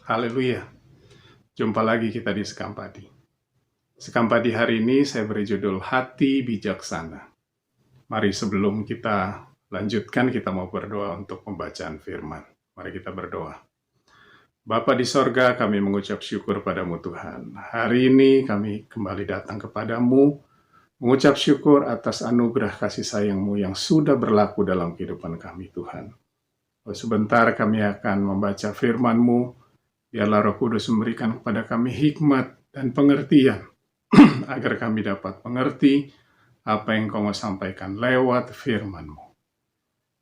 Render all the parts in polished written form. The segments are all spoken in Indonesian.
Haleluya. Jumpa lagi kita di Sekam Padi. Sekam Padi hari ini saya beri judul Hati Bijaksana. Mari sebelum kita lanjutkan, kita mau berdoa untuk pembacaan firman. Mari kita berdoa. Bapa di sorga, kami mengucap syukur padamu Tuhan. Hari ini kami kembali datang kepadamu, mengucap syukur atas anugerah kasih sayang-Mu yang sudah berlaku dalam kehidupan kami Tuhan. Sebentar kami akan membaca firman-Mu. Biarlah Roh Kudus memberikan kepada kami hikmat dan pengertian, agar kami dapat mengerti apa yang Kau mau sampaikan lewat firman-Mu.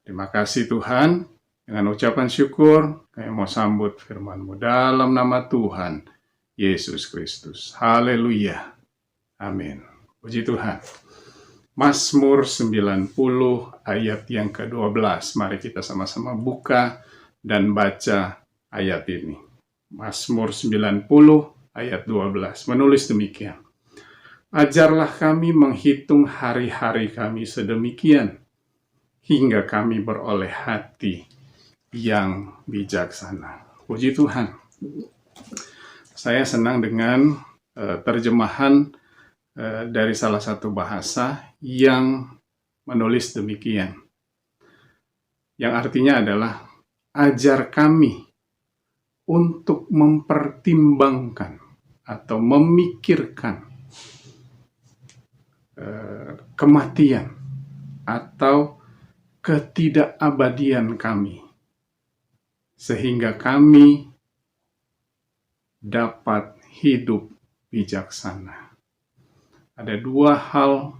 Terima kasih Tuhan, dengan ucapan syukur, kami mau sambut firman-Mu dalam nama Tuhan, Yesus Kristus. Haleluya. Amin. Puji Tuhan. Mazmur 90 ayat yang ke-12. Mari kita sama-sama buka dan baca ayat ini. Mazmur 90 ayat 12 menulis demikian. Ajarlah kami menghitung hari-hari kami sedemikian, hingga kami beroleh hati yang bijaksana. Puji Tuhan. Saya senang dengan terjemahan dari salah satu bahasa yang menulis demikian. Yang artinya adalah, ajar kami untuk mempertimbangkan atau memikirkan kematian atau ketidakabadian kami, sehingga kami dapat hidup bijaksana. Ada dua hal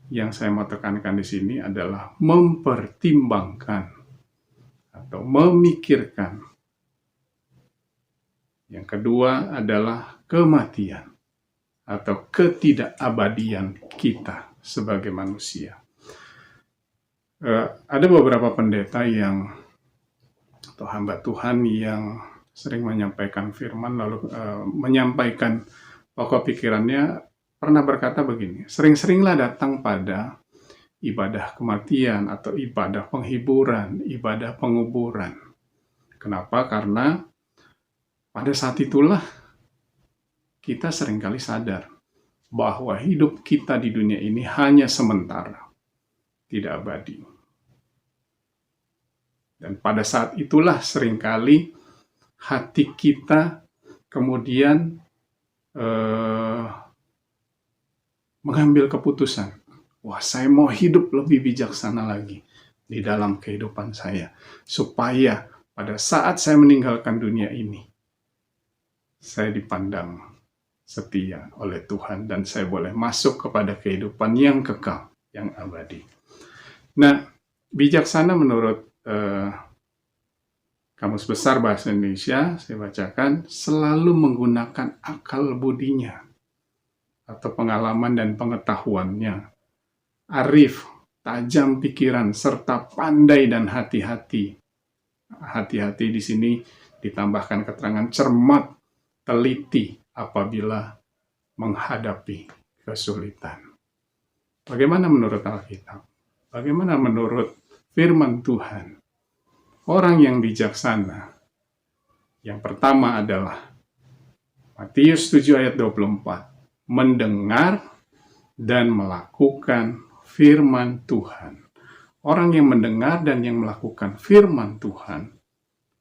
yang saya mau tekankan di sini adalah mempertimbangkan atau memikirkan. Yang kedua adalah kematian atau ketidakabadian kita sebagai manusia. Ada beberapa pendeta atau hamba Tuhan yang sering menyampaikan firman, lalu menyampaikan pokok pikirannya, pernah berkata begini, sering-seringlah datang pada ibadah kematian atau ibadah penghiburan, ibadah penguburan. Kenapa? Karena pada saat itulah kita seringkali sadar bahwa hidup kita di dunia ini hanya sementara, tidak abadi. Dan pada saat itulah seringkali hati kita kemudian mengambil keputusan, wah saya mau hidup lebih bijaksana lagi di dalam kehidupan saya, supaya pada saat saya meninggalkan dunia ini, saya dipandang setia oleh Tuhan dan saya boleh masuk kepada kehidupan yang kekal, yang abadi. Nah, bijaksana menurut Kamus Besar Bahasa Indonesia, saya bacakan, selalu menggunakan akal budinya atau pengalaman dan pengetahuannya, arif, tajam pikiran, serta pandai dan hati-hati. Hati-hati di sini ditambahkan keterangan cermat, teliti apabila menghadapi kesulitan. Bagaimana menurut Alkitab? Bagaimana menurut firman Tuhan? Orang yang bijaksana, yang pertama adalah Matius 7 ayat 24, mendengar dan melakukan firman Tuhan. Orang yang mendengar dan yang melakukan firman Tuhan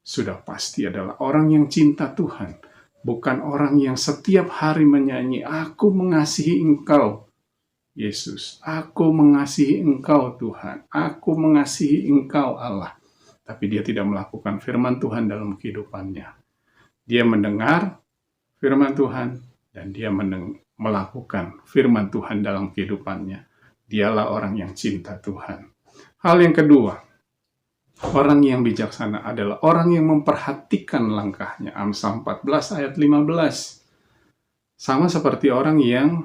sudah pasti adalah orang yang cinta Tuhan. Bukan orang yang setiap hari menyanyi, aku mengasihi Engkau, Yesus. Aku mengasihi Engkau, Tuhan. Aku mengasihi Engkau, Allah. Tapi dia tidak melakukan firman Tuhan dalam kehidupannya. Dia mendengar firman Tuhan, dan dia melakukan firman Tuhan dalam kehidupannya. Dialah orang yang cinta Tuhan. Hal yang kedua, orang yang bijaksana adalah orang yang memperhatikan langkahnya. Amsal 14 ayat 15. Sama seperti orang yang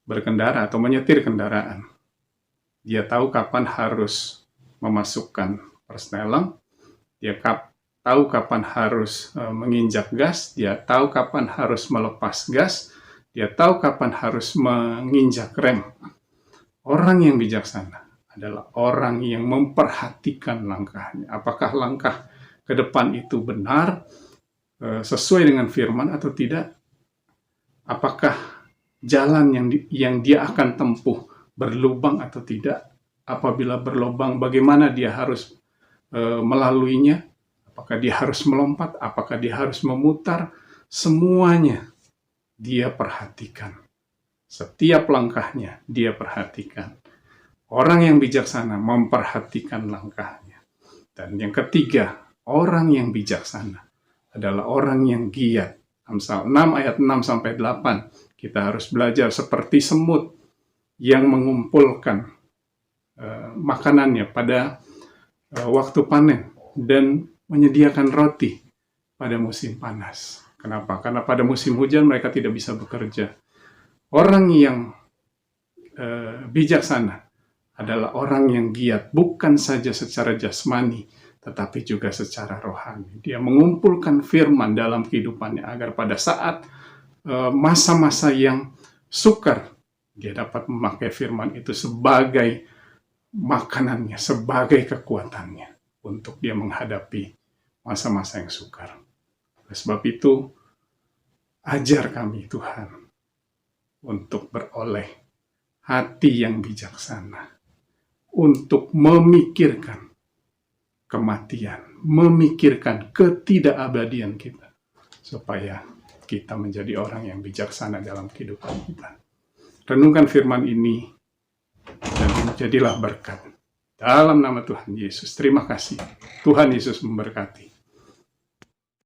berkendara atau menyetir kendaraan. Dia tahu kapan harus memasukkan persneling, dia tahu kapan harus menginjak gas, dia tahu kapan harus melepas gas, dia tahu kapan harus menginjak rem. Orang yang bijaksana adalah orang yang memperhatikan langkahnya. Apakah langkah ke depan itu benar, sesuai dengan firman atau tidak, apakah jalan yang dia akan tempuh berlubang atau tidak, apabila berlubang bagaimana dia harus melaluinya, apakah dia harus melompat, apakah dia harus memutar, semuanya dia perhatikan. Setiap langkahnya dia perhatikan. Orang yang bijaksana memperhatikan langkahnya. Dan yang ketiga, orang yang bijaksana adalah orang yang giat. Amsal 6 ayat 6-8, kita harus belajar seperti semut yang mengumpulkan makanannya pada waktu panen dan menyediakan roti pada musim panas. Kenapa? Karena pada musim hujan mereka tidak bisa bekerja. Orang yang bijaksana adalah orang yang giat, bukan saja secara jasmani, tetapi juga secara rohani. Dia mengumpulkan firman dalam kehidupannya, agar pada saat masa-masa yang sukar, dia dapat memakai firman itu sebagai makanannya, sebagai kekuatannya, untuk dia menghadapi masa-masa yang sukar. Oleh sebab itu, ajar kami Tuhan, untuk beroleh hati yang bijaksana, untuk memikirkan kematian, memikirkan ketidakabadian kita, supaya kita menjadi orang yang bijaksana dalam kehidupan kita. Renungkan firman ini, dan jadilah berkat. Dalam nama Tuhan Yesus, terima kasih. Tuhan Yesus memberkati.